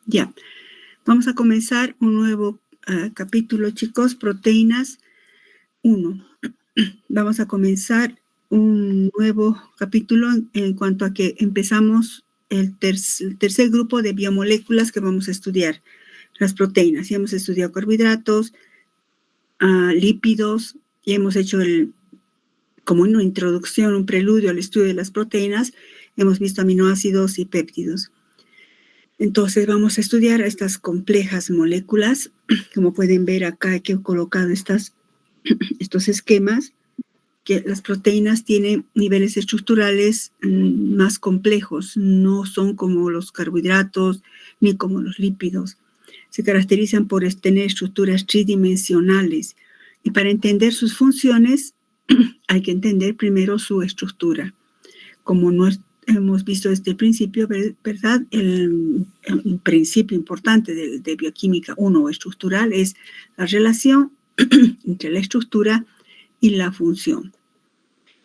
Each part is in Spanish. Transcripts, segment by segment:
Ya, vamos a comenzar un nuevo capítulo, chicos, proteínas 1. Vamos a comenzar un nuevo capítulo en cuanto a que empezamos el tercer grupo de biomoléculas que vamos a estudiar, las proteínas. Ya hemos estudiado carbohidratos, lípidos, y hemos hecho como una introducción, un preludio al estudio de las proteínas, hemos visto aminoácidos y péptidos. Entonces vamos a estudiar estas complejas moléculas. Como pueden ver acá que he colocado estos esquemas, que las proteínas tienen niveles estructurales más complejos, no son como los carbohidratos ni como los lípidos. Se caracterizan por tener estructuras tridimensionales, y para entender sus funciones hay que entender primero su estructura. Como no hemos visto desde el principio, ¿verdad? El principio importante de bioquímica 1 estructural es la relación entre la estructura y la función.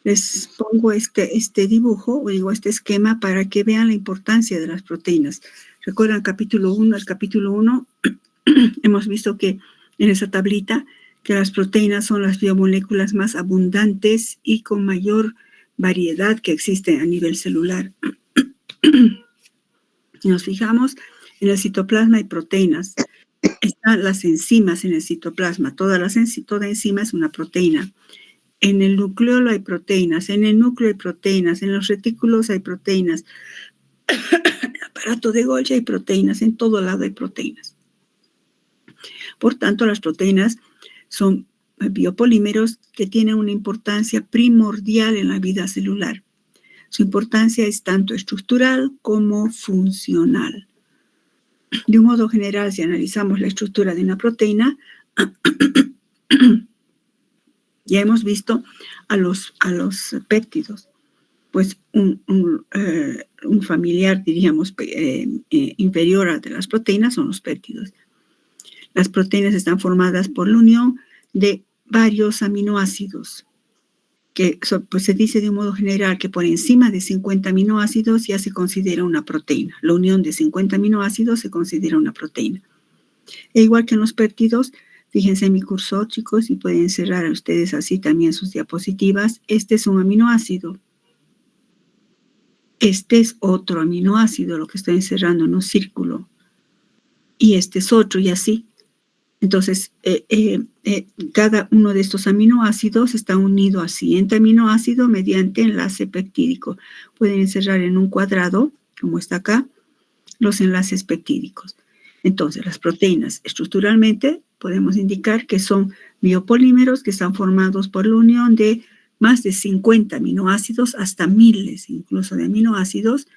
Les pongo este dibujo, o digo este esquema, para que vean la importancia de las proteínas. Recuerdan el capítulo 1, hemos visto que en esa tablita que las proteínas son las biomoléculas más abundantes y con mayor variedad que existe a nivel celular. Si nos fijamos, en el citoplasma hay proteínas. Están las enzimas en el citoplasma. Toda enzima es una proteína. En el nucleolo hay proteínas, en el núcleo hay proteínas, en los retículos hay proteínas, en el aparato de Golgi hay proteínas, en todo lado hay proteínas. Por tanto, las proteínas son biopolímeros que tienen una importancia primordial en la vida celular. Su importancia es tanto estructural como funcional. De un modo general, si analizamos la estructura de una proteína, ya hemos visto a los péptidos. Pues un familiar, diríamos, inferior a de las proteínas son los péptidos. Las proteínas están formadas por la unión de varios aminoácidos, que pues se dice de un modo general que por encima de 50 aminoácidos ya se considera una proteína. La unión de 50 aminoácidos se considera una proteína. E igual que en los péptidos, fíjense en mi cursor, chicos, y pueden cerrar a ustedes así también sus diapositivas. Este es un aminoácido. Este es otro aminoácido, lo que estoy encerrando en un círculo. Y este es otro, y así. Entonces, cada uno de estos aminoácidos está unido al siguiente aminoácido mediante enlace peptídico. Pueden encerrar en un cuadrado, como está acá, los enlaces peptídicos. Entonces, las proteínas estructuralmente podemos indicar que son biopolímeros que están formados por la unión de más de 50 aminoácidos, hasta miles incluso de aminoácidos,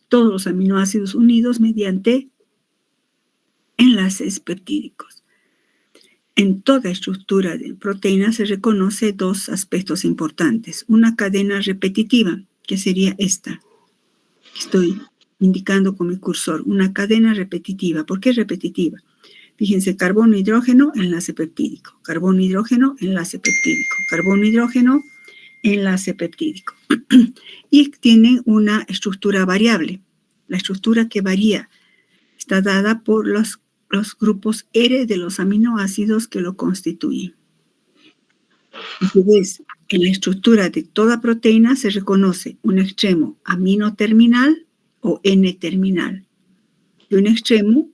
todos los aminoácidos unidos mediante enlaces peptídicos. En toda estructura de proteínas se reconoce dos aspectos importantes. Una cadena repetitiva, que sería esta. Estoy indicando con mi cursor, una cadena repetitiva. ¿Por qué repetitiva? Fíjense, carbono, hidrógeno, enlace peptídico. Carbono, hidrógeno, enlace peptídico. Carbono, hidrógeno, enlace peptídico. Y tienen una estructura variable. La estructura que varía está dada por los grupos R de los aminoácidos que lo constituyen. Entonces, en la estructura de toda proteína se reconoce un extremo amino-terminal o N-terminal y un extremo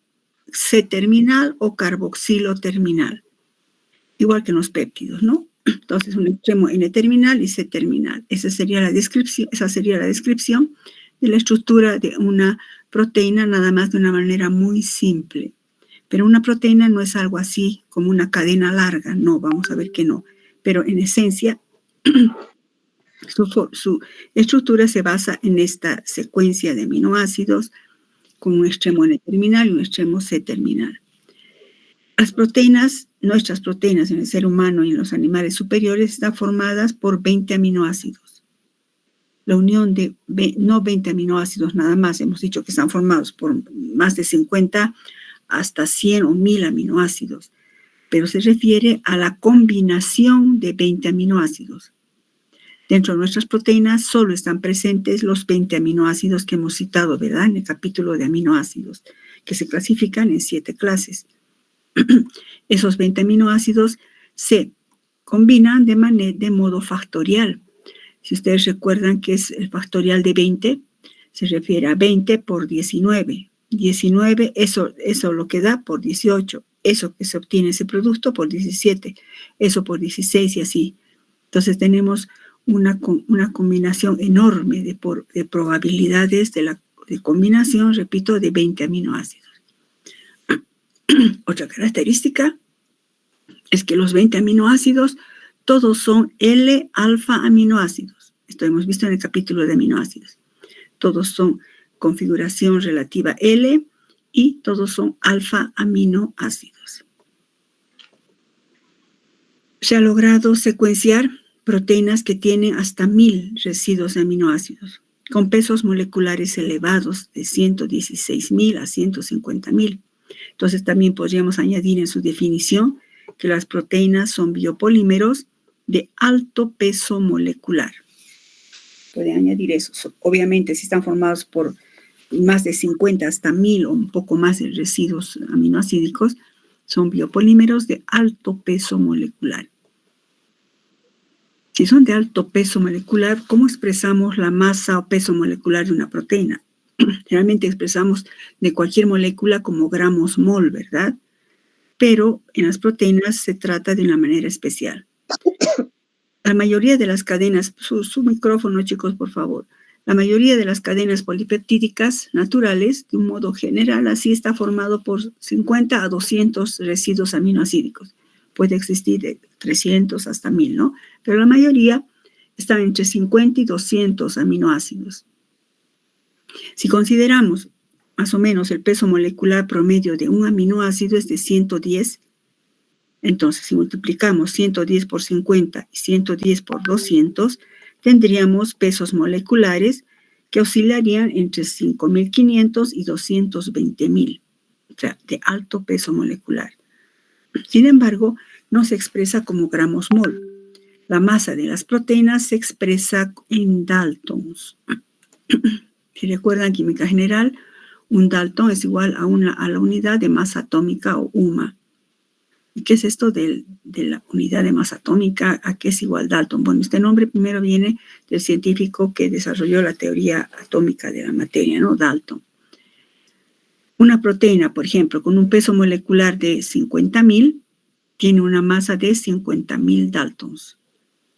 C-terminal o carboxilo-terminal, igual que en los péptidos, ¿no? Entonces, un extremo N-terminal y C-terminal. Esa sería la descripción de la estructura de una proteína, nada más de una manera muy simple. Pero una proteína no es algo así como una cadena larga, no, vamos a ver que no. Pero en esencia, su estructura se basa en esta secuencia de aminoácidos con un extremo N-terminal y un extremo C-terminal. Las proteínas, nuestras proteínas en el ser humano y en los animales superiores, están formadas por 20 aminoácidos. La unión de, no 20 aminoácidos nada más, hemos dicho que están formados por más de 50 hasta 100 o 1000 aminoácidos, pero se refiere a la combinación de 20 aminoácidos. Dentro de nuestras proteínas solo están presentes los 20 aminoácidos que hemos citado, ¿verdad? En el capítulo de aminoácidos. que se clasifican en 7 clases. Esos 20 aminoácidos se combinan de modo factorial. Si ustedes recuerdan que es el factorial de 20, se refiere a 20 por 19. 19, eso lo que da por 18. Eso que se obtiene ese producto por 17. Eso por 16 y así. Entonces tenemos una combinación enorme de probabilidades de combinación, repito, de 20 aminoácidos. Otra característica es que los 20 aminoácidos todos son L-alfa aminoácidos. Esto hemos visto en el capítulo de aminoácidos. Todos son configuración relativa L y todos son alfa aminoácidos. Se ha logrado secuenciar proteínas que tienen hasta 1000 residuos de aminoácidos, con pesos moleculares elevados de 116.000 a 150.000. Entonces también podríamos añadir en su definición que las proteínas son biopolímeros de alto peso molecular. Pueden añadir eso. Obviamente, si están formados por más de 50 hasta 1000 o un poco más de residuos aminoácidicos, son biopolímeros de alto peso molecular. Si son de alto peso molecular, ¿cómo expresamos la masa o peso molecular de una proteína? Generalmente expresamos de cualquier molécula como gramos mol, ¿verdad? Pero en las proteínas se trata de una manera especial. La mayoría de las cadenas, su micrófono, chicos, por favor. La mayoría de las cadenas polipeptídicas naturales, de un modo general, así está formado por 50 a 200 residuos aminoácidos. Puede existir de 300 hasta 1000, ¿no? Pero la mayoría están entre 50 y 200 aminoácidos. Si consideramos más o menos el peso molecular promedio de un aminoácido es de 110, entonces si multiplicamos 110 por 50 y 110 por 200, tendríamos pesos moleculares que oscilarían entre 5.500 y 220.000, o sea, de alto peso molecular. Sin embargo, no se expresa como gramos mol. La masa de las proteínas se expresa en daltons. Si recuerdan química general, un dalton es igual a la unidad de masa atómica o UMA. ¿Y qué es esto de la unidad de masa atómica? ¿A qué es igual Dalton? Bueno, este nombre primero viene del científico que desarrolló la teoría atómica de la materia, ¿no? Dalton. Una proteína, por ejemplo, con un peso molecular de 50.000, tiene una masa de 50.000 daltons.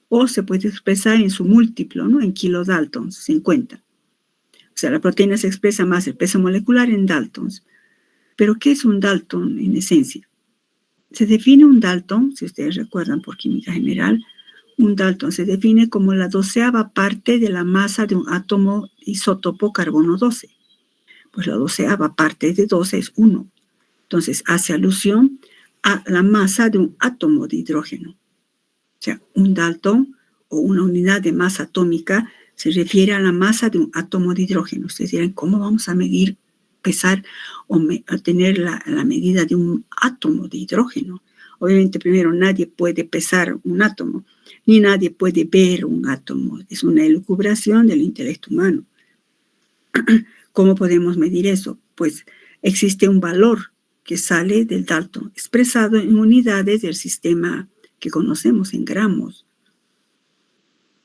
O se puede expresar en su múltiplo, ¿no? En kilodaltons, 50. O sea, la proteína se expresa más el peso molecular en daltons. ¿Pero qué es un dalton en esencia? Se define un dalton, si ustedes recuerdan por química general, un dalton se define como la 12ª parte de la masa de un átomo isótopo carbono 12. Pues la 12ª parte de 12 es 1. Entonces hace alusión a la masa de un átomo de hidrógeno. O sea, un dalton o una unidad de masa atómica se refiere a la masa de un átomo de hidrógeno. Ustedes dirán, ¿cómo vamos a medir, pesar o a tener la medida de un átomo de hidrógeno? Obviamente, primero, nadie puede pesar un átomo, ni nadie puede ver un átomo. Es una elucubración del intelecto humano. ¿Cómo podemos medir eso? Pues existe un valor que sale del dalton, expresado en unidades del sistema que conocemos en gramos.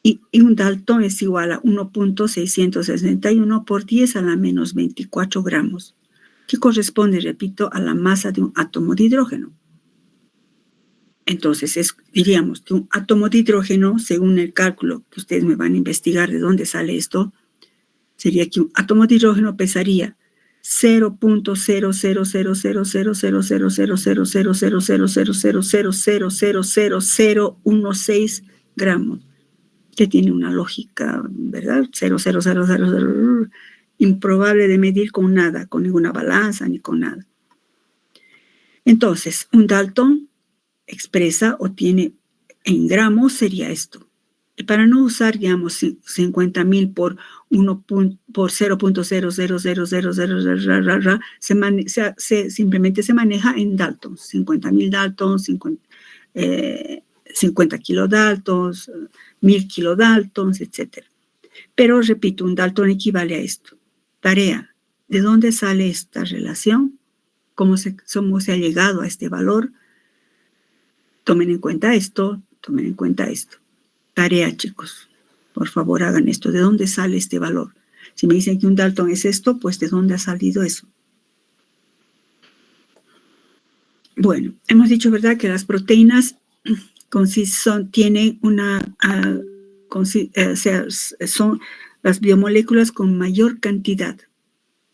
Y un dalton es igual a 1.661 por 10 a la menos 24 gramos, que corresponde, repito, a la masa de un átomo de hidrógeno. Entonces, diríamos que un átomo de hidrógeno, según el cálculo que ustedes me van a investigar de dónde sale esto, sería que un átomo de hidrógeno pesaría 0.000000000000000000016 gramos, que tiene una lógica, ¿verdad? 0,00000, improbable de medir con nada, con ninguna balanza ni con nada. Entonces, un dalton expresa o tiene en gramos sería esto. Y para no usar, digamos, 50.000 por 0.0000000, simplemente se maneja en daltons. 50.000 daltons, 50 kilodaltons, 1000 kilodaltons, etc. Pero, repito, un dalton equivale a esto. Tarea. ¿De dónde sale esta relación? ¿Cómo se ha llegado a este valor? Tomen en cuenta esto, tomen en cuenta esto. Tarea, chicos. Por favor, hagan esto. ¿De dónde sale este valor? Si me dicen que un Dalton es esto, pues ¿de dónde ha salido eso? Bueno, hemos dicho, ¿verdad?, que las proteínas tienen son las biomoléculas con mayor cantidad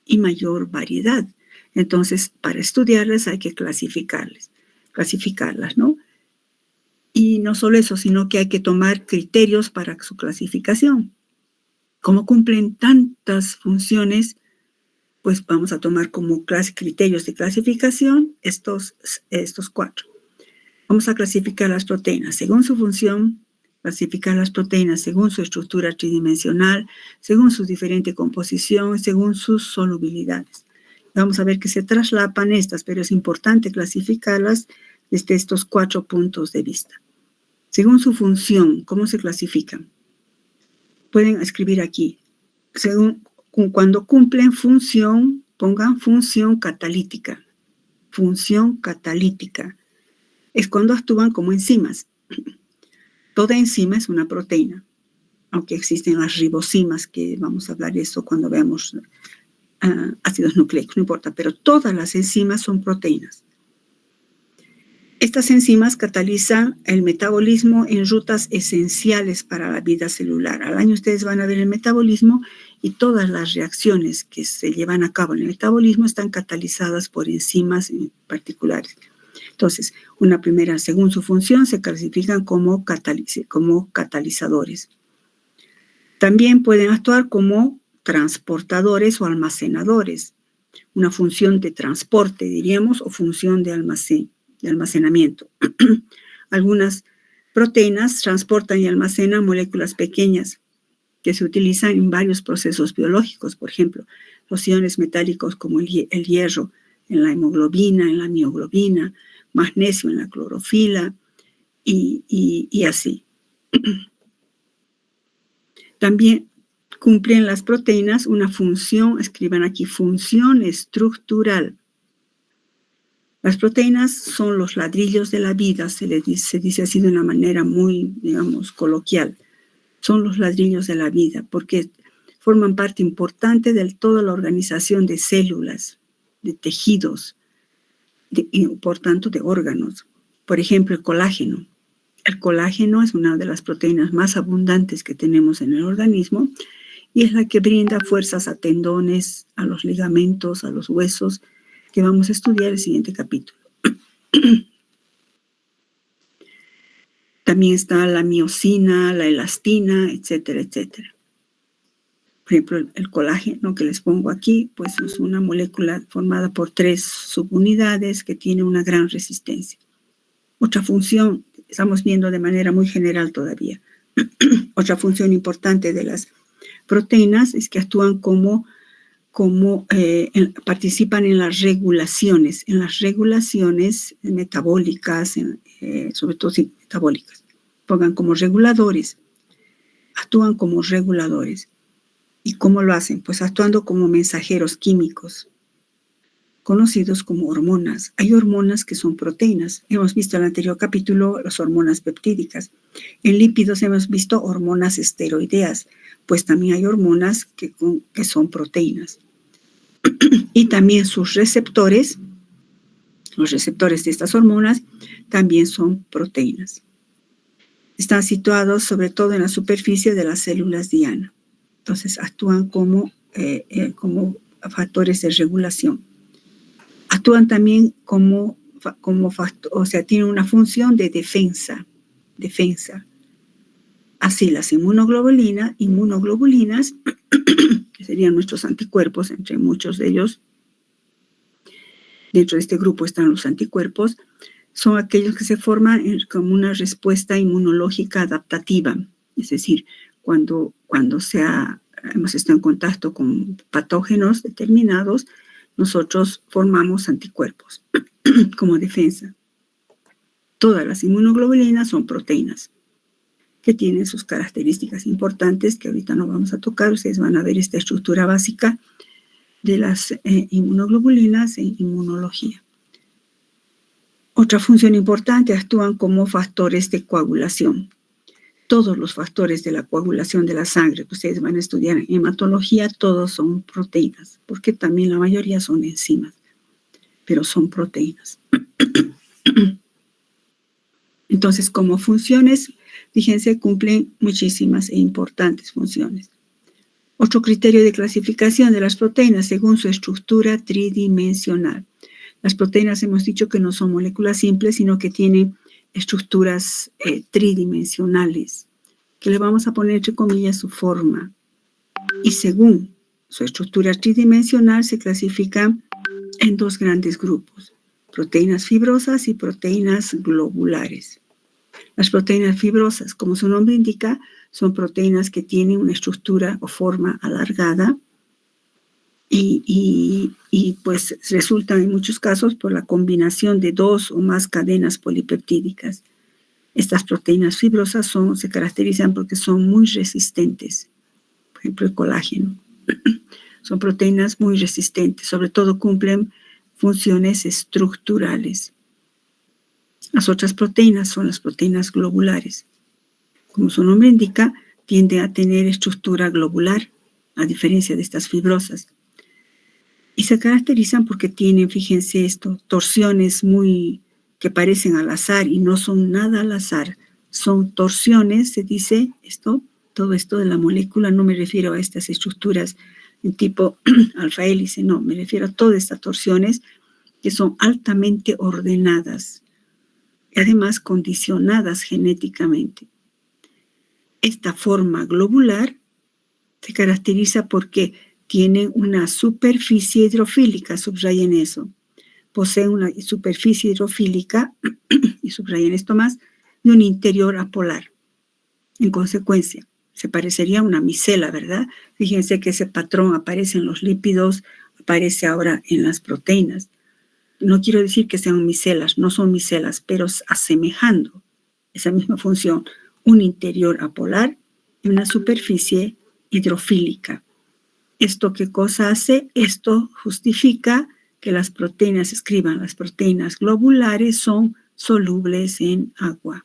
y mayor variedad. Entonces, para estudiarlas hay que clasificarlas, ¿no? Y no solo eso, sino que hay que tomar criterios para su clasificación. Como cumplen tantas funciones, pues vamos a tomar como criterios de clasificación estos 4. Vamos a clasificar las proteínas según su función, clasificar las proteínas según su estructura tridimensional, según su diferente composición, según sus solubilidades. Vamos a ver que se traslapan estas, pero es importante clasificarlas desde estos 4 puntos de vista. Según su función, ¿cómo se clasifican? Pueden escribir aquí. Cuando cumplen función, pongan función catalítica. Función catalítica. Es cuando actúan como enzimas. Toda enzima es una proteína, aunque existen las ribosimas, que vamos a hablar de eso cuando veamos ácidos nucleicos, no importa, pero todas las enzimas son proteínas. Estas enzimas catalizan el metabolismo en rutas esenciales para la vida celular. Al año ustedes van a ver el metabolismo y todas las reacciones que se llevan a cabo en el metabolismo están catalizadas por enzimas particulares. Entonces, una primera, según su función, se clasifican como catalizadores. También pueden actuar como transportadores o almacenadores. Una función de transporte, diríamos, o función de almacenamiento. Algunas proteínas transportan y almacenan moléculas pequeñas que se utilizan en varios procesos biológicos. Por ejemplo, los iones metálicos como el hierro en la hemoglobina, en la mioglobina, magnesio en la clorofila y así. También cumplen las proteínas una función, escriban aquí, función estructural. Las proteínas son los ladrillos de la vida, se dice así de una manera muy, digamos, coloquial. Son los ladrillos de la vida porque forman parte importante de toda la organización de células, de tejidos, y por tanto de órganos. Por ejemplo, el colágeno. El colágeno es una de las proteínas más abundantes que tenemos en el organismo y es la que brinda fuerzas a tendones, a los ligamentos, a los huesos, que vamos a estudiar en el siguiente capítulo. También está la miosina, la elastina, etcétera, etcétera. Por ejemplo, el colágeno que les pongo aquí, pues es una molécula formada por 3 subunidades que tiene una gran resistencia. Otra función, estamos viendo de manera muy general todavía, otra función importante de las proteínas es que actúan participan en las regulaciones metabólicas, sobre todo metabólicas. Pongan como reguladores, actúan como reguladores. ¿Y cómo lo hacen? Pues actuando como mensajeros químicos, conocidos como hormonas. Hay hormonas que son proteínas. Hemos visto en el anterior capítulo las hormonas peptídicas. En lípidos hemos visto hormonas esteroideas, pues también hay hormonas que son proteínas. Y también sus receptores, los receptores de estas hormonas, también son proteínas. Están situados sobre todo en la superficie de las células diana. Entonces actúan como factores de regulación. Actúan también tienen una función de defensa. Así las inmunoglobulinas, que serían nuestros anticuerpos, entre muchos de ellos, dentro de este grupo están los anticuerpos, son aquellos que se forman como una respuesta inmunológica adaptativa. Es decir, cuando hemos estado en contacto con patógenos determinados, nosotros formamos anticuerpos como defensa. Todas las inmunoglobulinas son proteínas que tienen sus características importantes que ahorita no vamos a tocar. Ustedes van a ver esta estructura básica de las inmunoglobulinas en inmunología. Otra función importante, actúan como factores de coagulación. Todos los factores de la coagulación de la sangre que ustedes van a estudiar en hematología, todos son proteínas, porque también la mayoría son enzimas, pero son proteínas. Entonces, como funciones, fíjense, cumplen muchísimas e importantes funciones. Otro criterio de clasificación de las proteínas según su estructura tridimensional. Las proteínas hemos dicho que no son moléculas simples, sino que tienen estructuras tridimensionales, que le vamos a poner entre comillas su forma. Y según su estructura tridimensional se clasifican en dos grandes grupos, proteínas fibrosas y proteínas globulares. Las proteínas fibrosas, como su nombre indica, son proteínas que tienen una estructura o forma alargada y pues resultan en muchos casos por la combinación de dos o más cadenas polipeptídicas. Estas proteínas fibrosas se caracterizan porque son muy resistentes. Por ejemplo, el colágeno. Son proteínas muy resistentes, sobre todo cumplen funciones estructurales. Las otras proteínas son las proteínas globulares. Como su nombre indica, tienden a tener estructura globular, a diferencia de estas fibrosas. Y se caracterizan porque tienen, fíjense esto, torsiones que parecen al azar y no son nada al azar. Son torsiones, se dice esto, todo esto de la molécula, no me refiero a estas estructuras en tipo alfa hélice, no, me refiero a todas estas torsiones que son altamente ordenadas y además condicionadas genéticamente. Esta forma globular se caracteriza porque tienen una superficie hidrofílica, subrayen eso. Poseen una superficie hidrofílica, y subrayen esto más, y un interior apolar. En consecuencia, se parecería a una micela, ¿verdad? Fíjense que ese patrón aparece en los lípidos, aparece ahora en las proteínas. No quiero decir que sean micelas, no son micelas, pero asemejando esa misma función, un interior apolar y una superficie hidrofílica. ¿Esto qué cosa hace? Esto justifica que las proteínas, las proteínas globulares son solubles en agua.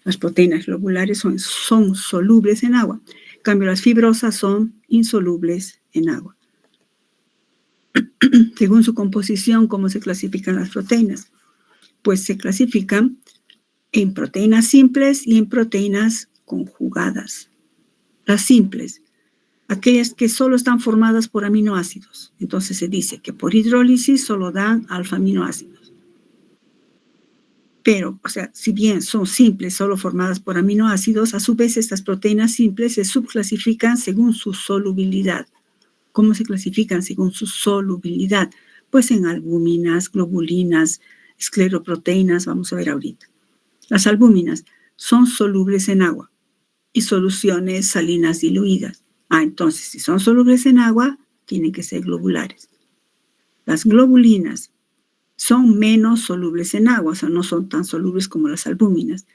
Las proteínas globulares son solubles en agua. En cambio, las fibrosas son insolubles en agua. Según su composición, ¿cómo se clasifican las proteínas? Pues se clasifican en proteínas simples y en proteínas conjugadas. Las simples, aquellas que solo están formadas por aminoácidos. Entonces se dice que por hidrólisis solo dan alfa-aminoácidos. Pero, o sea, si bien son simples, solo formadas por aminoácidos, a su vez estas proteínas simples se subclasifican según su solubilidad. ¿Cómo se clasifican según su solubilidad? Pues en albúminas, globulinas, escleroproteínas, vamos a ver ahorita. Las albúminas son solubles en agua y soluciones salinas diluidas. Entonces, si son solubles en agua, tienen que ser globulares. Las globulinas son menos solubles en agua, o sea, no son tan solubles como las albúminas,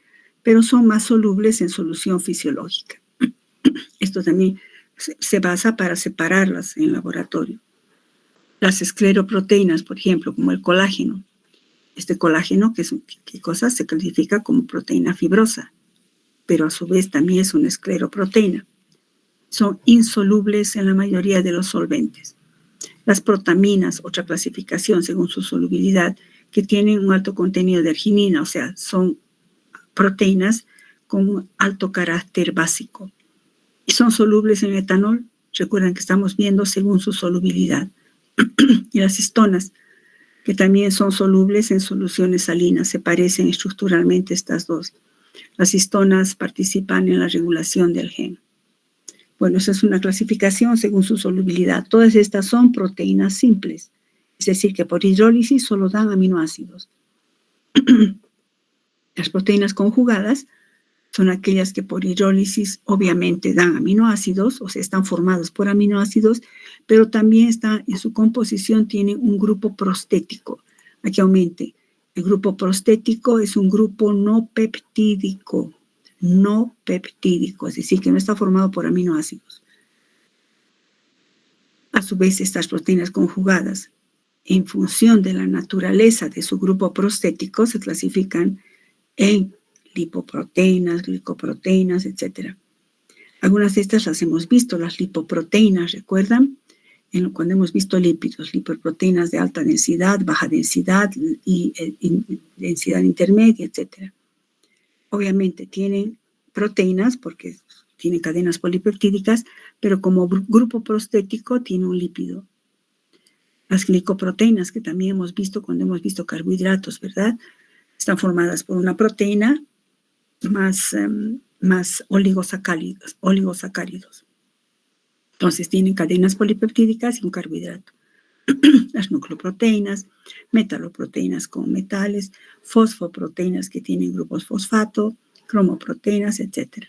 pero son más solubles en solución fisiológica. Esto también se basa para separarlas en laboratorio. Las escleroproteínas, por ejemplo, como el colágeno. Este colágeno, ¿qué cosa? Se clasifica como proteína fibrosa, pero a su vez también es una escleroproteína. Son insolubles en la mayoría de los solventes. Las protaminas, otra clasificación según su solubilidad, que tienen un alto contenido de arginina, o sea, son proteínas con un alto carácter básico. Y son solubles en etanol, recuerden que estamos viendo según su solubilidad. Y las histonas, que también son solubles en soluciones salinas, se parecen estructuralmente estas dos. Las histonas participan en la regulación del gen. Bueno, esa es una clasificación según su solubilidad. Todas estas son proteínas simples, es decir, que por hidrólisis solo dan aminoácidos. Las proteínas conjugadas son aquellas que por hidrólisis obviamente dan aminoácidos, o sea, están formadas por aminoácidos, pero también en su composición tienen un grupo prostético. Aquí aumente. El grupo prostético es un grupo no peptídico, es decir, que no está formado por aminoácidos. A su vez, estas proteínas conjugadas, en función de la naturaleza de su grupo prostético, se clasifican en lipoproteínas, glicoproteínas, etc. Algunas de estas las hemos visto, las lipoproteínas, ¿recuerdan? Cuando hemos visto lípidos, lipoproteínas de alta densidad, baja densidad y densidad intermedia, etc. Obviamente tienen proteínas porque tienen cadenas polipeptídicas, pero como grupo prostético tiene un lípido. Las glicoproteínas, que también hemos visto cuando hemos visto carbohidratos, ¿verdad? Están formadas por una proteína más oligosacáridos. Entonces tienen cadenas polipeptídicas y un carbohidrato. Las nucleoproteínas, metaloproteínas con metales, fosfoproteínas que tienen grupos fosfato, cromoproteínas, etc.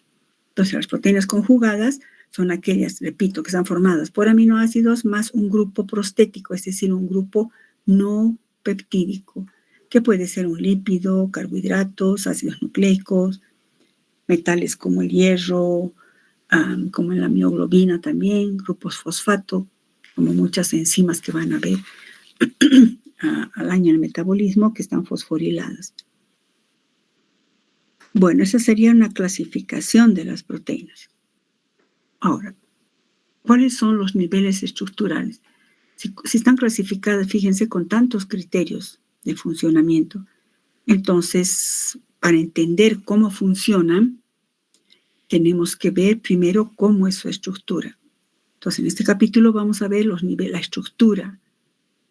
Entonces las proteínas conjugadas son aquellas, repito, que están formadas por aminoácidos más un grupo prostético, es decir, un grupo no peptídico, que puede ser un lípido, carbohidratos, ácidos nucleicos, metales como el hierro, como la mioglobina también, grupos fosfato, como muchas enzimas que van a ver al año en el metabolismo que están fosforiladas. Bueno, esa sería una clasificación de las proteínas. Ahora, ¿cuáles son los niveles estructurales? Si están clasificadas, fíjense, con tantos criterios de funcionamiento, entonces, para entender cómo funcionan, tenemos que ver primero cómo es su estructura. Entonces, en este capítulo vamos a ver la estructura,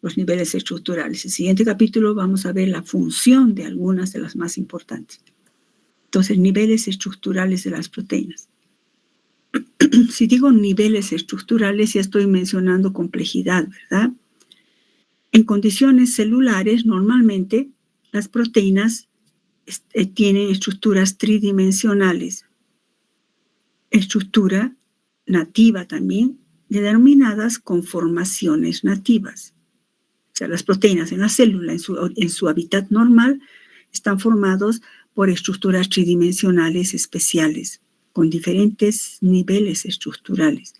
los niveles estructurales. En el siguiente capítulo vamos a ver la función de algunas de las más importantes. Entonces, niveles estructurales de las proteínas. Si digo niveles estructurales, ya estoy mencionando complejidad, ¿verdad? En condiciones celulares, normalmente, las proteínas tienen estructuras tridimensionales. Estructura nativa también, denominadas conformaciones nativas. O sea, las proteínas en la célula, en su hábitat normal, están formados por estructuras tridimensionales especiales, con diferentes niveles estructurales.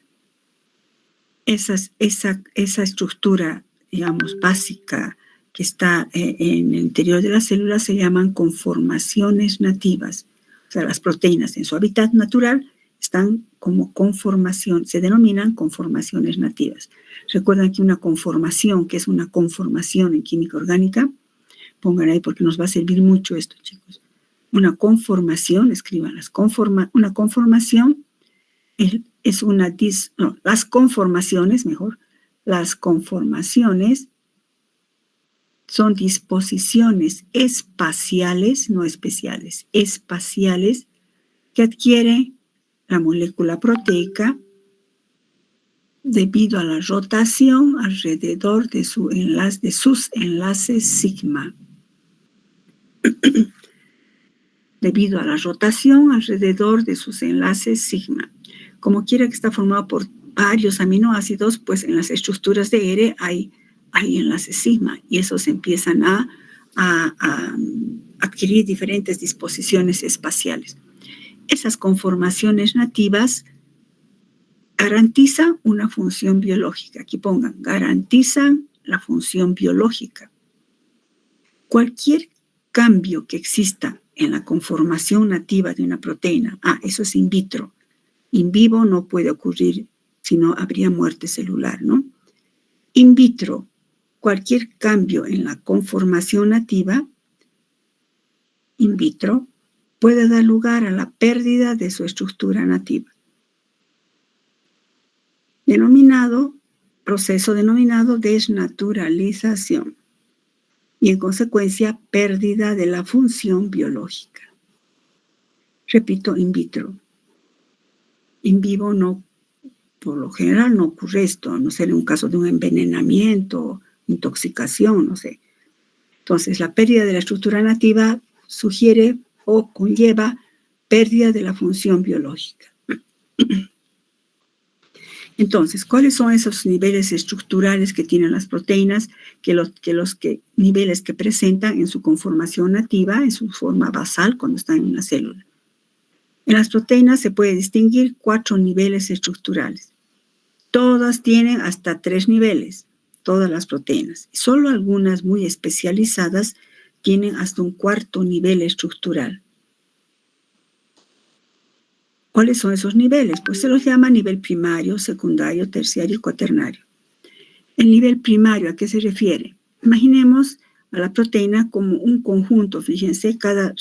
Esa estructura, digamos, básica que está en el interior de la célula se llaman conformaciones nativas. O sea, las proteínas en su hábitat natural están como conformación, se denominan conformaciones nativas. Recuerdan que una conformación, que es una conformación en química orgánica, pongan ahí porque nos va a servir mucho esto, chicos. Una conformación, escríbanlas, una conformación es las conformaciones son disposiciones espaciales, no especiales, espaciales que adquiere la molécula proteica debido a la rotación alrededor de sus enlaces sigma. Debido a la rotación alrededor de sus enlaces sigma. Como quiera que está formado por varios aminoácidos, pues en las estructuras de R hay enlaces sigma y esos empiezan a adquirir diferentes disposiciones espaciales. Esas conformaciones nativas garantizan una función biológica. Aquí pongan, garantizan la función biológica. Cualquier cambio que exista en la conformación nativa de una proteína, eso es in vitro. In vivo no puede ocurrir, sino habría muerte celular, ¿no? In vitro, cualquier cambio en la conformación nativa, in vitro, puede dar lugar a la pérdida de su estructura nativa. Proceso denominado desnaturalización. Y en consecuencia, pérdida de la función biológica. Repito, in vitro. In vivo no, por lo general no ocurre esto, a no ser en un caso de un envenenamiento, intoxicación, no sé. Entonces, la pérdida de la estructura nativa sugiere o conlleva pérdida de la función biológica. Entonces, ¿cuáles son esos niveles estructurales que tienen las proteínas? Niveles que presentan en su conformación nativa, en su forma basal, cuando están en una célula. En las proteínas se puede distinguir 4 niveles estructurales. Todas tienen hasta 3 niveles, todas las proteínas. Solo algunas muy especializadas tienen hasta un 4º nivel estructural. ¿Cuáles son esos niveles? Pues se los llama nivel primario, secundario, terciario y cuaternario. El nivel primario, ¿a qué se refiere? Imaginemos a la proteína como un conjunto. Fíjense, cada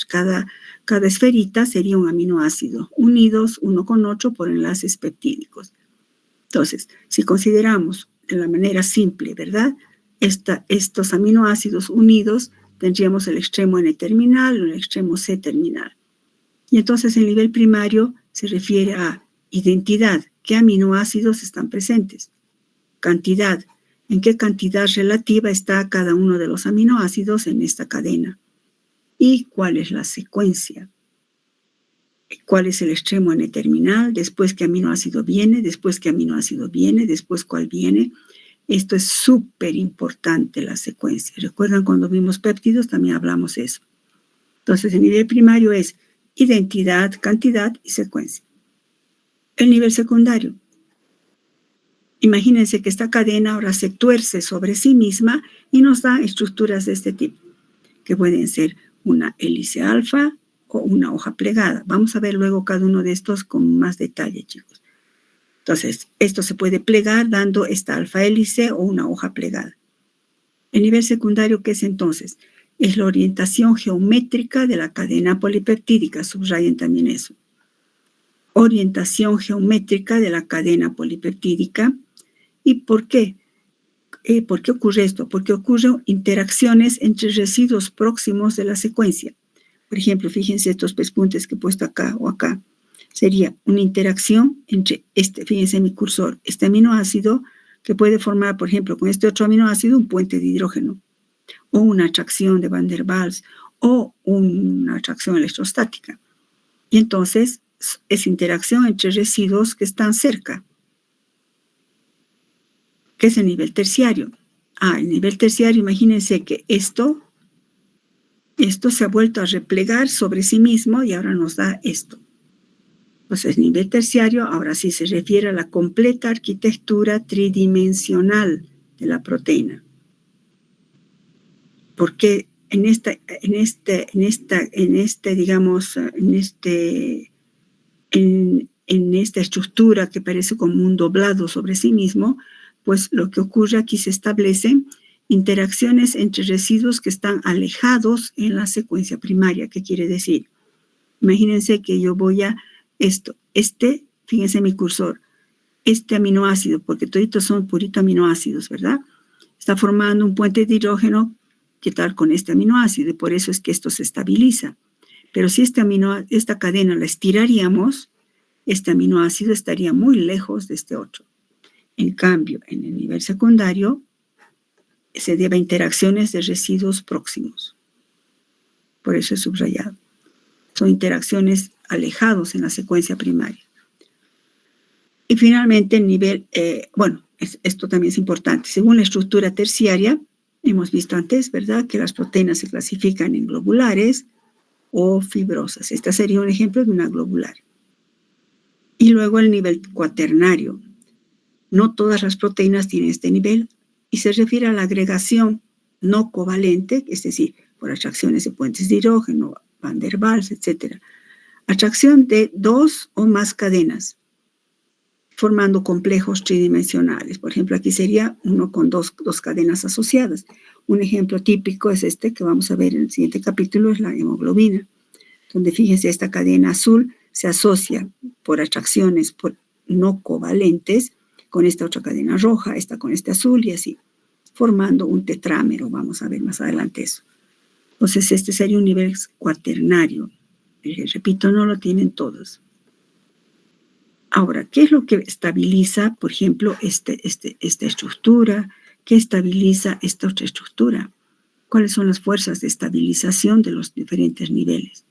esferita sería un aminoácido, unidos uno con otro por enlaces peptídicos. Entonces, si consideramos de la manera simple, ¿verdad? Estos aminoácidos unidos, tendríamos el extremo N terminal y el extremo C terminal. Y entonces el nivel primario se refiere a identidad, qué aminoácidos están presentes, cantidad, en qué cantidad relativa está cada uno de los aminoácidos en esta cadena y cuál es la secuencia, cuál es el extremo N terminal, después qué aminoácido viene, después qué aminoácido viene, después cuál viene. Esto es súper importante, la secuencia. ¿Recuerdan cuando vimos péptidos? También hablamos de eso. Entonces, el nivel primario es identidad, cantidad y secuencia. El nivel secundario. Imagínense que esta cadena ahora se tuerce sobre sí misma y nos da estructuras de este tipo, que pueden ser una hélice alfa o una hoja plegada. Vamos a ver luego cada uno de estos con más detalle, chicos. Entonces, esto se puede plegar dando esta alfa hélice o una hoja plegada. El nivel secundario, ¿qué es entonces? Es la orientación geométrica de la cadena polipeptídica. Subrayen también eso. Orientación geométrica de la cadena polipeptídica. ¿Y por qué? ¿Por qué ocurre esto? Porque ocurren interacciones entre residuos próximos de la secuencia. Por ejemplo, fíjense estos pespuntes que he puesto acá o acá. Sería una interacción entre fíjense mi cursor, este aminoácido que puede formar, por ejemplo, con este otro aminoácido un puente de hidrógeno, o una atracción de Van der Waals, o una atracción electrostática. Y entonces es interacción entre residuos que están cerca, que es el nivel terciario. El nivel terciario, imagínense que esto se ha vuelto a replegar sobre sí mismo y ahora nos da esto. Entonces, el nivel terciario ahora sí se refiere a la completa arquitectura tridimensional de la proteína. Porque en esta estructura que parece como un doblado sobre sí mismo, pues lo que ocurre aquí se establecen interacciones entre residuos que están alejados en la secuencia primaria. ¿Qué quiere decir? Imagínense que yo voy a fíjense mi cursor, este aminoácido, porque toditos son purito aminoácidos, ¿verdad? Está formando un puente de hidrógeno, ¿qué tal con este aminoácido? Y por eso es que esto se estabiliza. Pero si esta cadena la estiraríamos, este aminoácido estaría muy lejos de este otro. En cambio, en el nivel secundario, se debe a interacciones de residuos próximos. Por eso es subrayado. Son interacciones alejados en la secuencia primaria. Y finalmente el nivel, esto también es importante. Según la estructura terciaria, hemos visto antes, ¿verdad?, que las proteínas se clasifican en globulares o fibrosas. Este sería un ejemplo de una globular. Y luego el nivel cuaternario. No todas las proteínas tienen este nivel y se refiere a la agregación no covalente, es decir, por atracciones de puentes de hidrógeno, Van der Waals, etc. Atracción de 2 o más cadenas, formando complejos tridimensionales. Por ejemplo, aquí sería uno con dos cadenas asociadas. Un ejemplo típico es este que vamos a ver en el siguiente capítulo, es la hemoglobina, donde fíjense esta cadena azul se asocia por atracciones no covalentes con esta otra cadena roja, esta con este azul y así, formando un tetrámero. Vamos a ver más adelante eso. Entonces, este sería un nivel cuaternario. Repito, no lo tienen todos. Ahora, ¿qué es lo que estabiliza, por ejemplo, esta estructura? ¿Qué estabiliza esta otra estructura? ¿Cuáles son las fuerzas de estabilización de los diferentes niveles?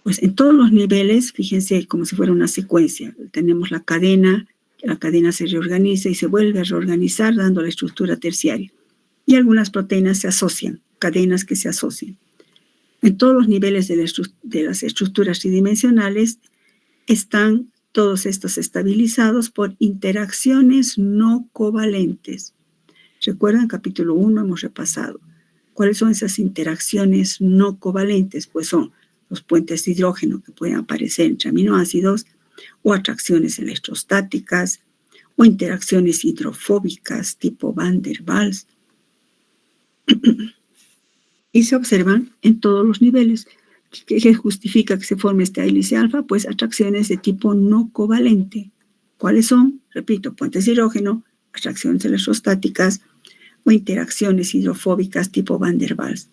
Pues en todos los niveles, fíjense como si fuera una secuencia. Tenemos la cadena se reorganiza y se vuelve a reorganizar dando la estructura terciaria. Y algunas proteínas se asocian, cadenas que se asocian. En todos los niveles de las estructuras tridimensionales están todos estos estabilizados por interacciones no covalentes. ¿Recuerdan? Capítulo 1 hemos repasado. ¿Cuáles son esas interacciones no covalentes? Pues son los puentes de hidrógeno que pueden aparecer entre aminoácidos, o atracciones electrostáticas, o interacciones hidrofóbicas tipo Van der Waals. Y se observan en todos los niveles. ¿Qué justifica que se forme esta hélice alfa? Pues atracciones de tipo no covalente. ¿Cuáles son? Repito, puentes de hidrógeno, atracciones electrostáticas o interacciones hidrofóbicas tipo Van der Waals.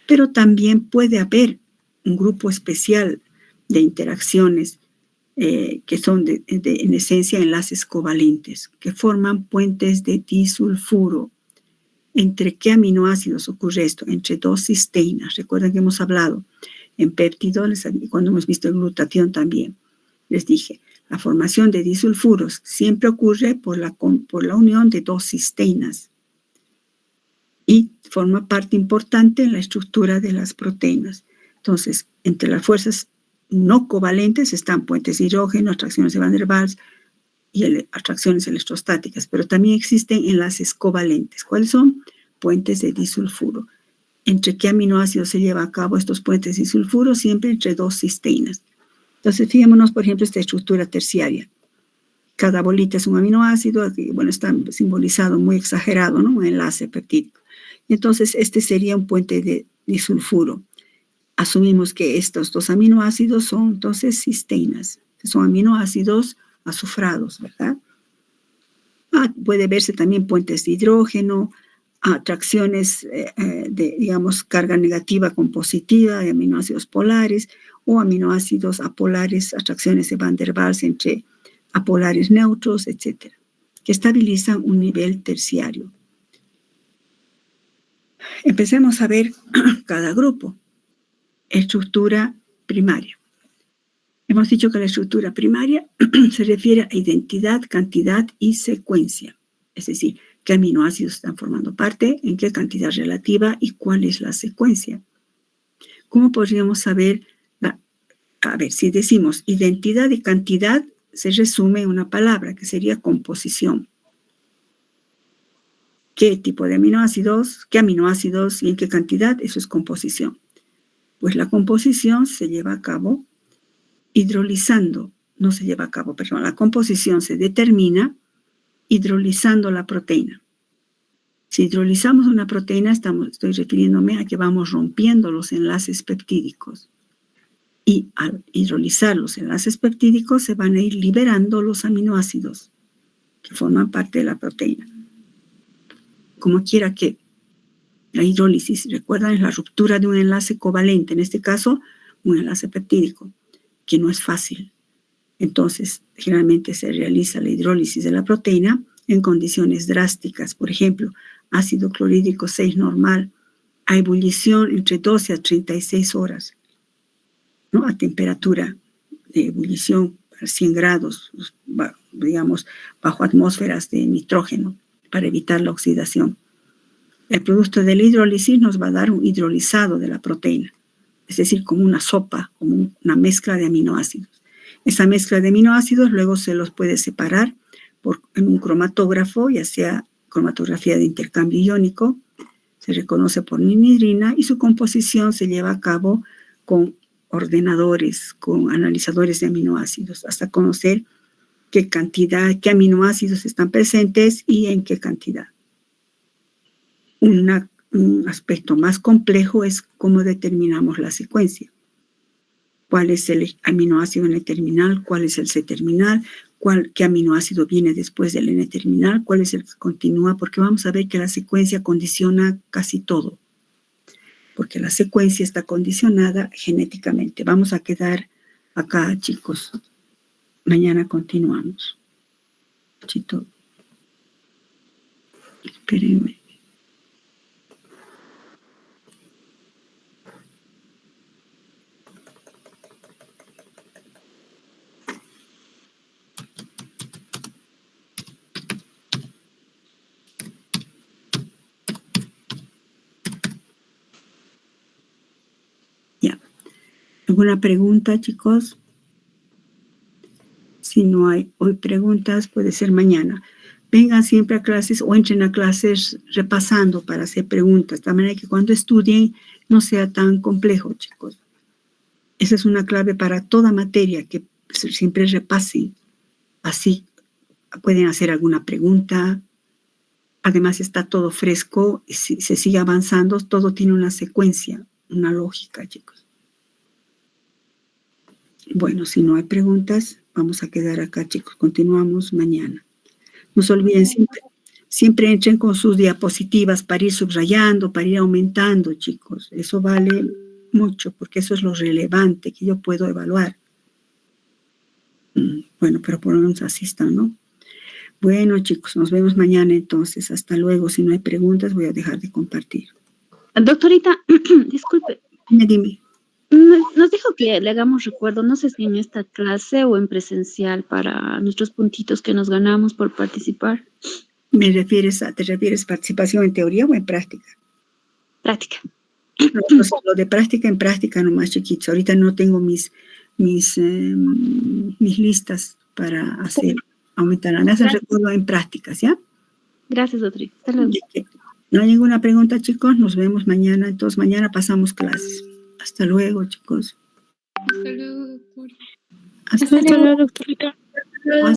Pero también puede haber un grupo especial de interacciones que son en esencia enlaces covalentes, que forman puentes de disulfuro. ¿Entre qué aminoácidos ocurre esto? Entre dos cisteínas. Recuerden que hemos hablado en péptidos, cuando hemos visto el glutatión también. Les dije, la formación de disulfuros siempre ocurre por la unión de dos cisteínas y forma parte importante en la estructura de las proteínas. Entonces, entre las fuerzas no covalentes están puentes de hidrógeno, atracciones de Van der Waals y atracciones electrostáticas, pero también existen enlaces covalentes. ¿Cuáles son? Puentes de disulfuro. ¿Entre qué aminoácidos se lleva a cabo estos puentes de disulfuro? Siempre entre dos cisteínas. Entonces, fijémonos, por ejemplo, esta estructura terciaria. Cada bolita es un aminoácido, bueno, está simbolizado muy exagerado, ¿no? Un enlace peptídico. Entonces, este sería un puente de disulfuro. Asumimos que estos dos aminoácidos son entonces cisteínas, que son aminoácidos azufrados, ¿verdad? Puede verse también puentes de hidrógeno, atracciones de, digamos, carga negativa con positiva de aminoácidos polares o aminoácidos apolares, atracciones de Van der Waals entre apolares neutros, etcétera, que estabilizan un nivel terciario. Empecemos a ver cada grupo. Estructura primaria. Hemos dicho que la estructura primaria se refiere a identidad, cantidad y secuencia. Es decir, qué aminoácidos están formando parte, en qué cantidad relativa y cuál es la secuencia. ¿Cómo podríamos saber? A ver, si decimos identidad y cantidad, se resume en una palabra que sería composición. ¿Qué tipo de aminoácidos? ¿Qué aminoácidos y en qué cantidad? Eso es composición. Pues la composición se lleva a cabo hidrolizando, no se lleva a cabo, perdón, la composición se determina hidrolizando la proteína. Si hidrolizamos una proteína, estoy refiriéndome a que vamos rompiendo los enlaces peptídicos. Y al hidrolizar los enlaces peptídicos se van a ir liberando los aminoácidos que forman parte de la proteína. Como quiera que la hidrólisis, recuerdan, es la ruptura de un enlace covalente, en este caso, un enlace peptídico, que no es fácil. Entonces, generalmente se realiza la hidrólisis de la proteína en condiciones drásticas. Por ejemplo, ácido clorhídrico 6 normal a ebullición entre 12 a 36 horas, ¿no? A temperatura de ebullición a 100 grados, digamos, bajo atmósferas de nitrógeno, para evitar la oxidación. El producto de la hidrólisis nos va a dar un hidrolizado de la proteína, es decir, como una sopa, como una mezcla de aminoácidos. Esa mezcla de aminoácidos luego se los puede separar en un cromatógrafo, ya sea cromatografía de intercambio iónico, se reconoce por ninhidrina y su composición se lleva a cabo con ordenadores, con analizadores de aminoácidos, hasta conocer qué cantidad, qué aminoácidos están presentes y en qué cantidad. Un aspecto más complejo es cómo determinamos la secuencia. ¿Cuál es el aminoácido N-terminal? ¿Cuál es el C-terminal? ¿Qué aminoácido viene después del N-terminal? ¿Cuál es el que continúa? Porque vamos a ver que la secuencia condiciona casi todo. Porque la secuencia está condicionada genéticamente. Vamos a quedar acá, chicos. Mañana continuamos. Chito. Espérenme. ¿Alguna pregunta, chicos? Si no hay hoy preguntas, puede ser mañana. Vengan siempre a clases o entren a clases repasando para hacer preguntas, de manera que cuando estudien no sea tan complejo, chicos. Esa es una clave para toda materia, que siempre repasen. Así pueden hacer alguna pregunta. Además está todo fresco y si se sigue avanzando, todo tiene una secuencia, una lógica, chicos. Bueno, si no hay preguntas, vamos a quedar acá, chicos. Continuamos mañana. No se olviden, siempre entren con sus diapositivas para ir subrayando, para ir aumentando, chicos. Eso vale mucho, porque eso es lo relevante que yo puedo evaluar. Bueno, pero por lo menos así está, ¿no? Bueno, chicos, nos vemos mañana entonces. Hasta luego. Si no hay preguntas, voy a dejar de compartir. Doctorita, disculpe. Dime. Nos dijo que le hagamos recuerdo, no sé si en esta clase o en presencial, para nuestros puntitos que nos ganamos por participar. ¿Te refieres participación en teoría o en práctica? Práctica. No, pues lo de práctica en práctica nomás, chiquitos. Ahorita no tengo mis listas para hacer aumentar. Me hacen recuerdo en prácticas, ¿ya? Gracias, doctorita. Hasta luego. ¿No hay ninguna pregunta, chicos? Nos vemos mañana. Entonces, mañana pasamos clases. Hasta luego, chicos. Hasta luego, doctora. Hasta luego, doctorita.